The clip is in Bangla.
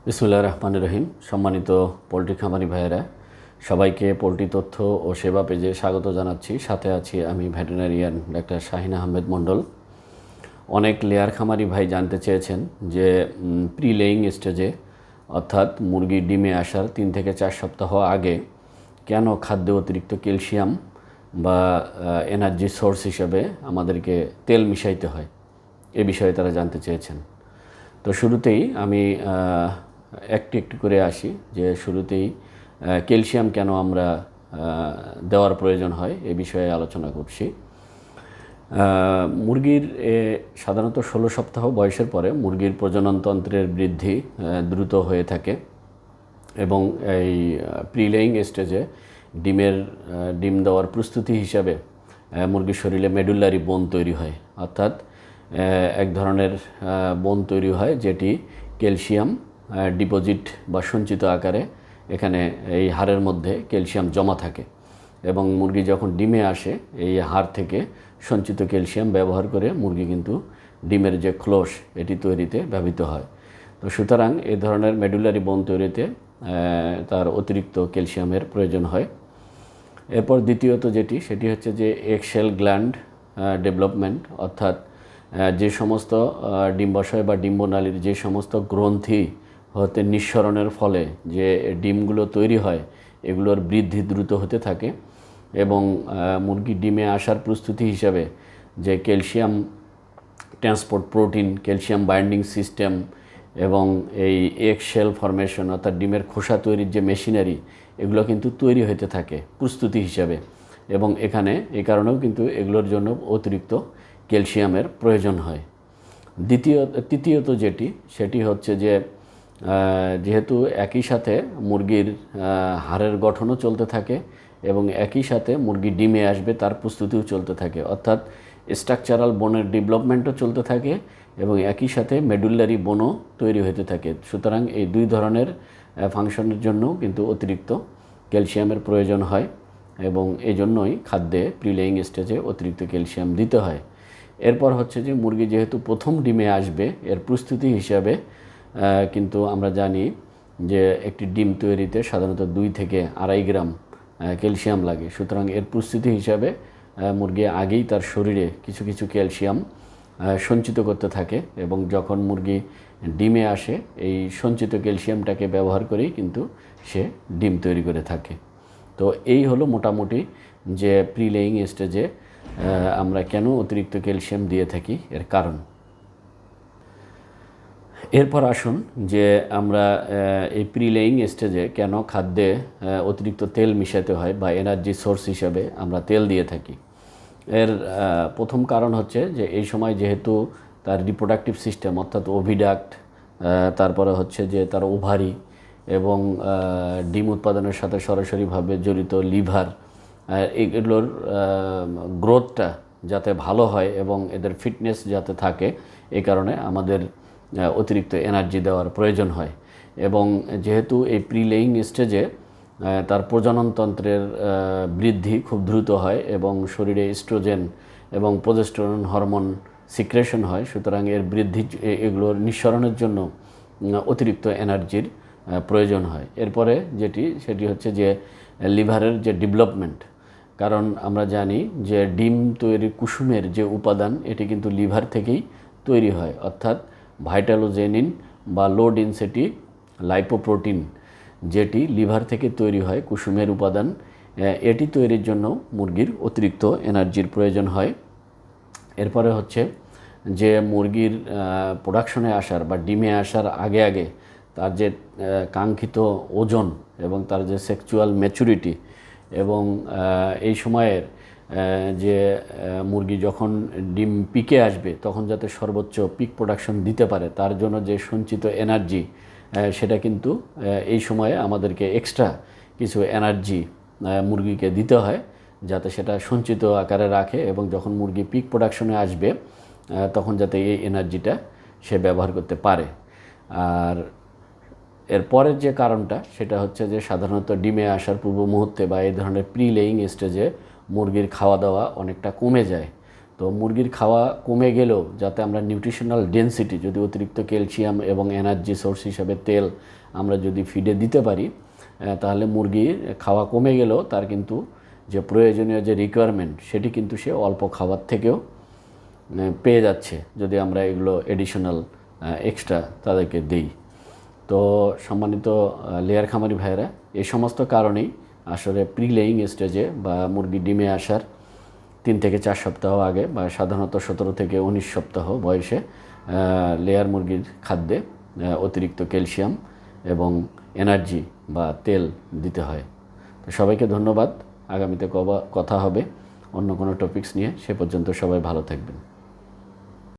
বিসমিল্লাহির রহমানির রহিম। সম্মানিত পোলট্রি খামারি ভাইয়েরা, সবাইকে পোলট্রি তথ্য ও সেবা পেজে স্বাগত জানাচ্ছি। সাথে আছি আমি ভেটেরিনারিয়ান ডাক্তার শাহিন আহমেদ মণ্ডল। অনেক লেয়ার খামারি ভাই জানতে চেয়েছেন যে প্রি লেয়িং স্টেজে অর্থাৎ মুরগি ডিমে আসার 3 থেকে 4 সপ্তাহ আগে কেন খাদ্যে অতিরিক্ত ক্যালসিয়াম বা এনার্জি সোর্স হিসেবে আমাদেরকে তেল মিশাইতে হয়, এ বিষয়ে তারা জানতে চেয়েছেন। তো শুরুতেই আমি একটু একটু করে আসি যে শুরুতেই ক্যালসিয়াম কেন আমরা দেওয়ার প্রয়োজন হয় এ বিষয়ে আলোচনা করছি। মুরগির সাধারণত 16 সপ্তাহ বয়সের পরে মুরগির প্রজননতন্ত্রের বৃদ্ধি দ্রুত হয়ে থাকে এবং এই প্রিলেইং স্টেজে ডিম দেওয়ার প্রস্তুতি হিসাবে মুরগির শরীরে মেডুলারি বোন তৈরি হয়, অর্থাৎ এক ধরনের বোন তৈরি হয় যেটি ক্যালসিয়াম ডিপোজিট বা সঞ্চিত আকারে এখানে এই হাড়ের মধ্যে ক্যালসিয়াম জমা থাকে এবং মুরগি যখন ডিমে আসে এই হাড় থেকে সঞ্চিত ক্যালসিয়াম ব্যবহার করে মুরগি কিন্তু ডিমের যে খোলস এটি তৈরিতে ব্যবহৃত হয়। তো সুতরাং এই ধরনের মেডুলারি বোন তৈরিতে তার অতিরিক্ত ক্যালসিয়ামের প্রয়োজন হয়। এরপর দ্বিতীয়ত সেটি হচ্ছে যে এগশেল গ্ল্যান্ড ডেভেলপমেন্ট, অর্থাৎ যে সমস্ত ডিম্বাশয় বা ডিম্বনালীর যে সমস্ত গ্রন্থি হতে নিঃসরণের ফলে যে ডিমগুলো তৈরি হয় এগুলোর বৃদ্ধি দ্রুত হতে থাকে এবং মুরগি ডিমে আসার প্রস্তুতি হিসাবে যে calcium transport protein, calcium binding system এবং এই এগ শেল ফরমেশন অর্থাৎ ডিমের খোসা তৈরির যে মেশিনারি এগুলো কিন্তু তৈরি হতে থাকে প্রস্তুতি হিসাবে এবং এখানে এই কারণেও কিন্তু এগুলোর জন্য অতিরিক্ত ক্যালসিয়ামের প্রয়োজন হয়। তৃতীয়ত সেটি হচ্ছে যে যেহেতু একই সাথে মুরগির হাড়ের গঠনও চলতে থাকে এবং একই সাথে মুরগি ডিমে আসবে তার প্রস্তুতিও চলতে থাকে, অর্থাৎ স্ট্রাকচারাল বোনের ডেভেলপমেন্টও চলতে থাকে এবং একই সাথে মেডুলারি বোনও তৈরি হতে থাকে। সুতরাং এই দুই ধরনের ফাংশনের জন্য কিন্তু অতিরিক্ত ক্যালসিয়ামের প্রয়োজন হয় এবং এই জন্যই খাদ্যে প্রিলেইং স্টেজে অতিরিক্ত ক্যালসিয়াম দিতে হয়। এরপর হচ্ছে যে মুরগি যেহেতু প্রথম ডিমে আসবে এর প্রস্তুতি হিসাবে কিন্তু আমরা জানি যে একটি ডিম তৈরিতে সাধারণত 2 থেকে 2.5 গ্রাম ক্যালসিয়াম লাগে। সুতরাং এর প্রস্তুতি হিসাবে মুরগি আগেই তার শরীরে কিছু কিছু ক্যালসিয়াম সঞ্চিত করতে থাকে এবং যখন মুরগি ডিমে আসে এই সঞ্চিত ক্যালসিয়ামটাকে ব্যবহার করেই কিন্তু সে ডিম তৈরি করে থাকে। তো এই হলো মোটামুটি যে প্রিলেইং স্টেজে আমরা কেন অতিরিক্ত ক্যালসিয়াম দিয়ে থাকি এর কারণ। এরপর আসুন যে আমরা এই প্রিলেইং স্টেজে কেন খাদ্যে অতিরিক্ত তেল মিশাতে হয় বা এনার্জি সোর্স হিসাবে আমরা তেল দিয়ে থাকি। এর প্রথম কারণ হচ্ছে যে এই সময় যেহেতু তার রিপ্রোডাক্টিভ সিস্টেম অর্থাৎ ওভিডাক্ট, তারপরে হচ্ছে যে তার ওভারি এবং ডিম উৎপাদনের সাথে সরাসরিভাবে জড়িত লিভার, এগুলোর গ্রোথটা যাতে ভালো হয় এবং এদের ফিটনেস যাতে থাকে এই কারণে আমাদের অতিরিক্ত এনার্জি দেওয়ার প্রয়োজন হয় এবং যেহেতু এই প্রিলেইং স্টেজে তার প্রজননতন্ত্রের বৃদ্ধি খুব দ্রুত হয় এবং শরীরে ইস্ট্রোজেন এবং প্রজেস্টেরন হরমোন সিক্রেশন হয়, সুতরাং এর বৃদ্ধি এগুলোর নিঃসরণের জন্য অতিরিক্ত এনার্জির প্রয়োজন হয়। এরপরে সেটি হচ্ছে যে লিভারের যে ডেভেলপমেন্ট, কারণ আমরা জানি যে ডিম তৈরি কুসুমের যে উপাদান এটি কিন্তু লিভার থেকেই তৈরি হয়, অর্থাৎ ভাইটালোজেনিন বা লো ডেনসিটি লাইপোপ্রোটিন যেটি লিভার থেকে তৈরি হয় কুসুমের উপাদান, এটি তৈরির জন্য মুরগির অতিরিক্ত এনার্জির প্রয়োজন হয়। এরপরে হচ্ছে যে মুরগির প্রোডাকশনে আসার বা ডিমে আসার আগে আগে তার যে কাঙ্ক্ষিত ওজন এবং তার যে সেক্সুয়াল ম্যাচুরিটি এবং এই সময়ের যে মুরগি যখন ডিম পিকে আসবে তখন যাতে সর্বোচ্চ পিক প্রোডাকশন দিতে পারে তার জন্য যে সঞ্চিত এনার্জি সেটা কিন্তু এই সময়ে আমাদেরকে এক্সট্রা কিছু এনার্জি মুরগিকে দিতে হয় যাতে সেটা সঞ্চিত আকারে রাখে এবং যখন মুরগি পিক প্রোডাকশনে আসবে তখন যাতে এই এনার্জিটা সে ব্যবহার করতে পারে। আর এর পরের যে কারণটা সেটা হচ্ছে যে সাধারণত ডিমে আসার পূর্ব মুহূর্তে বা এই ধরনের প্রি লেয়িং স্টেজে মুরগির খাওয়া দাওয়া অনেকটা কমে যায়। তো মুরগির খাওয়া কমে গেলেও যাতে আমরা নিউট্রিশনাল ডেনসিটি, যদি অতিরিক্ত ক্যালসিয়াম এবং এনার্জি সোর্স হিসাবে তেল আমরা যদি ফিডে দিতে পারি, তাহলে মুরগির খাওয়া কমে গেলেও তার কিন্তু যে প্রয়োজনীয় যে রিকোয়ারমেন্ট সেটি কিন্তু সে অল্প খাবার থেকেও পেয়ে যাচ্ছে, যদি আমরা এগুলো এডিশনাল এক্সট্রা তাদেরকে দিই। তো সম্মানিত লেয়ার খামারি ভাইয়েরা, এই সমস্ত কারণেই আসলে প্রি লেয়িং স্টেজে বা মুরগি ডিমে আসার 3 থেকে 4 সপ্তাহ আগে বা সাধারণত 17 থেকে 19 সপ্তাহ বয়সে লেয়ার মুরগির খাদ্যে অতিরিক্ত ক্যালসিয়াম এবং এনার্জি বা তেল দিতে হয়। তো সবাইকে ধন্যবাদ। আগামীতে কথা হবে অন্য কোনো টপিকস নিয়ে। সে পর্যন্ত সবাই ভালো থাকবেন।